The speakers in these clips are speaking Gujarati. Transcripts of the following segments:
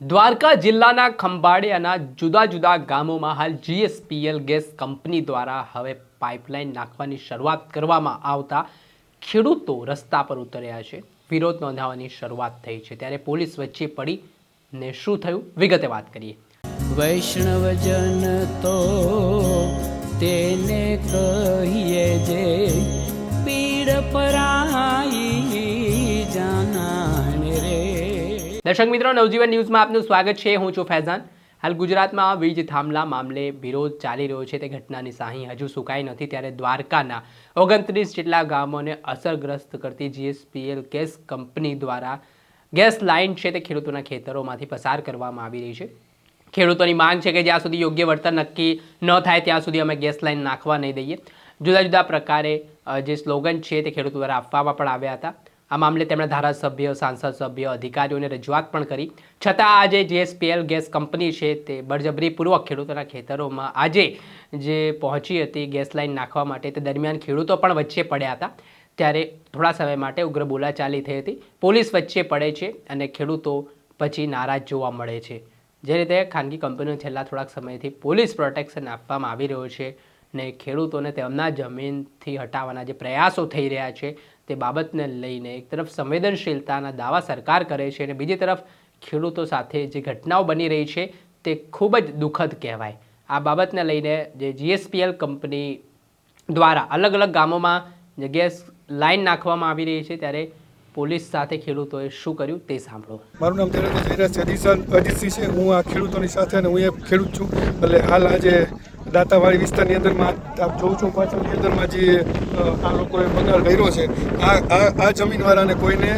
દ્વારકા જિલ્લાના ખંભાળિયાના જુદા જુદા ગામોમાં હાલ જીએસપીએલ ગેસ કંપની દ્વારા હવે પાઇપલાઇન નાખવાની શરૂઆત કરવામાં આવતા ખેડૂતો રસ્તા પર ઉતર્યા છે. વિરોધ નોંધાવવાની શરૂઆત થઈ છે. ત્યારે પોલીસ વચ્ચે પડીને શું થયું વિગતે વાત કરીએ. વૈષ્ણવજન તો તેને કહીએ જે પીડ પરાઈ જાનાને રે. દર્શક મિત્રો, નવજીવન ન્યૂઝમાં આપનું સ્વાગત છે. હું છું ફૈઝાન. હાલ ગુજરાતમાં વીજ થાંભલા મામલે વિરોધ ચાલી રહ્યો છે. તે ઘટનાની સાહી હજુ સુકાઈ નથી. ત્યારે દ્વારકાના 29 જેટલા ગામોને અસરગ્રસ્ત કરતી જીએસપીએલ ગેસ કંપની દ્વારા ગેસ લાઇન છે તે ખેડૂતોના ખેતરોમાંથી પસાર કરવામાં આવી રહી છે. ખેડૂતોની માંગ છે કે જ્યાં સુધી યોગ્ય વળતર નક્કી ન થાય ત્યાં સુધી અમે ગેસ લાઇન નાખવા નહીં દઈએ. જુદા જુદા પ્રકારે જે સ્લોગન છે તે ખેડૂતો દ્વારા આપવામાં પણ આવ્યા હતા. આ મામલે તેમણે ધારાસભ્ય, સાંસદ સભ્ય, અધિકારીઓને રજૂઆત પણ કરી. છતાં આજે જીએસપીએલ ગેસ કંપની છે તે બળજબરીપૂર્વક ખેડૂતોના ખેતરોમાં આજે જે પહોંચી હતી ગેસ લાઇન નાખવા માટે, તે દરમિયાન ખેડૂતો પણ વચ્ચે પડ્યા હતા. ત્યારે થોડા સમય માટે ઉગ્ર બોલાચાલી થઈ હતી. પોલીસ વચ્ચે પડે છે અને ખેડૂતો પછી નારાજ જોવા મળે છે. જે રીતે ખાનગી કંપનીઓ છેલ્લા થોડાક સમયથી પોલીસ પ્રોટેક્શન આપવામાં આવી રહ્યો છે ને ખેડૂતોને તેમના જમીનથી હટાવવાના જે પ્રયાસો થઈ રહ્યા છે તે બાબતને લઈને એક તરફ સંવેદનશીલતાના દાવા સરકાર કરે છે અને બીજી તરફ ખેડૂતો સાથે જે ઘટનાઓ બની રહી છે તે ખૂબ જ દુઃખદ કહેવાય. આ બાબતને લઈને જે જીએસપીએલ કંપની દ્વારા અલગ અલગ ગામોમાં જે ગેસ લાઇન નાખવામાં આવી રહી છે ત્યારે પોલીસ સાથે ખેડૂતોએ શું કર્યું તે સાંભળો. મારું નામ અજીતસિંહ છે. હું આ ખેડૂતોની સાથે અને હું એ ખેડૂત છું. એટલે હાલ આજે દાંતાવાડી વિસ્તારની અંદરમાં આપ જોઉં છું પાછળની અંદરમાં જે આ લોકોએ બગાડ કર્યો છે, આ જમીનવાળાને કોઈને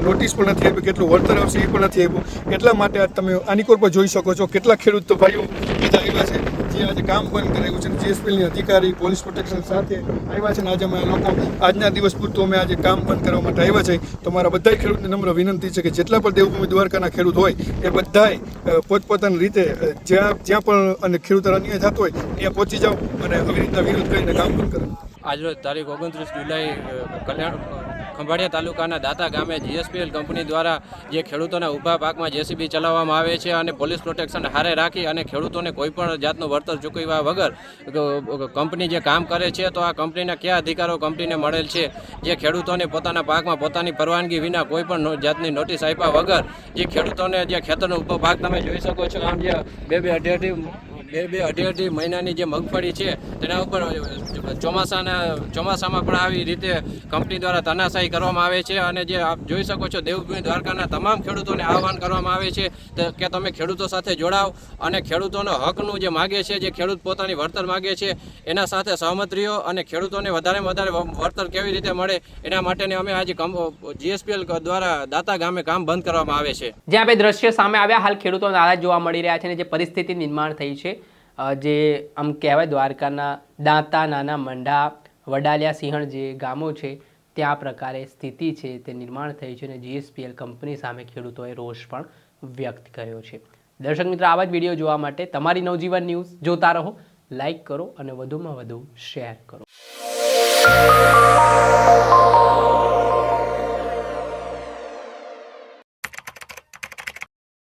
નોટિસ પણ નથી આપી, કેટલું વળતર આવશે એ પણ નથી આપ્યું. એટલા માટે આજ તમે આની પર જોઈ શકો છો કેટલા ખેડૂત ભાઈઓ બધા આવ્યા છે જે આજે કામ બંધ કરાવ્યું છે. જીએસપીએલની અધિકારી પોલીસ પ્રોટેક્શન સાથે આવ્યા છે. આજે અમે આ લોકો આજના દિવસ પૂરતું અમે આજે કામ બંધ કરવા માટે આવ્યા છે. તો મારા બધા ખેડૂતને નમ્ર વિનંતી છે કે જેટલા પણ દેવભૂમિ દ્વારકાના ખેડૂત હોય એ બધાય પોતપોતાની રીતે જ્યાં પણ અને ખેડૂતો અન્યાય થતો હોય ત્યાં પહોંચી જાઓ અને આવી રીતના વિરોધ કરીને કામ બંધ કરો. આજરોજ તારીખ 29 જુલાઈ ખંભાળિયા તાલુકાના દાતા ગામે જીએસપીએલ કંપની દ્વારા જે ખેડૂતોના ઊભા પાકમાં જેસીબી ચલાવવામાં આવે છે અને પોલીસ પ્રોટેક્શન હારે રાખી અને ખેડૂતોને કોઈ પણ જાતનું વળતર ચૂકવ્યા વગર કંપની જે કામ કરે છે, તો આ કંપનીના કયા અધિકારો કંપનીને મળેલ છે જે ખેડૂતોને પોતાના પાકમાં પોતાની પરવાનગી વિના કોઈ પણ જાતની નોટિસ આપ્યા વગર જે ખેડૂતોને જે ખેતરનો ઊભો પાક તમે જોઈ શકો છો, આમ જે બે અઢી મહિનાની જે મગફળી છે તેના ઉપર ચોમાસામાં પણ આવી રીતે કંપની દ્વારા તાનાશાહી કરવામાં આવે છે. અને જે આપ જોઈ શકો છો દેવભૂમિ દ્વારકાના તમામ ખેડૂતોને આહવાન કરવામાં આવે છે કે તમે ખેડૂતો સાથે જોડાઓ અને ખેડૂતોનો હકનું જે માગે છે, જે ખેડૂત પોતાની વળતર માગે છે એના સાથે સહમત રહ્યો અને ખેડૂતોને વધારેમાં વધારે વળતર કેવી રીતે મળે એના માટેને અમે આજે જીએસપીએલ દ્વારા દાતા ગામે કામ બંધ કરવામાં આવે છે. જે આપણે દ્રશ્ય સામે આવ્યા, હાલ ખેડૂતો નારાજ જોવા મળી રહ્યા છે અને જે પરિસ્થિતિ નિર્માણ થઈ છે, જે આમ કહેવાય દ્વારકાના દાંતા, નાના મંડા, વડાલિયા, સિંહણ જે ગામો છે ત્યાં પ્રકારે સ્થિતિ છે તે નિર્માણ થઈ છે અને જીએસપીએલ કંપની સામે ખેડૂતોએ રોષ પણ વ્યક્ત કર્યો છે. દર્શક મિત્રો, આવા જ વિડીયો જોવા માટે તમારી નવજીવન ન્યૂઝ જોતા રહો, લાઈક કરો અને વધુમાં વધુ શેર કરો.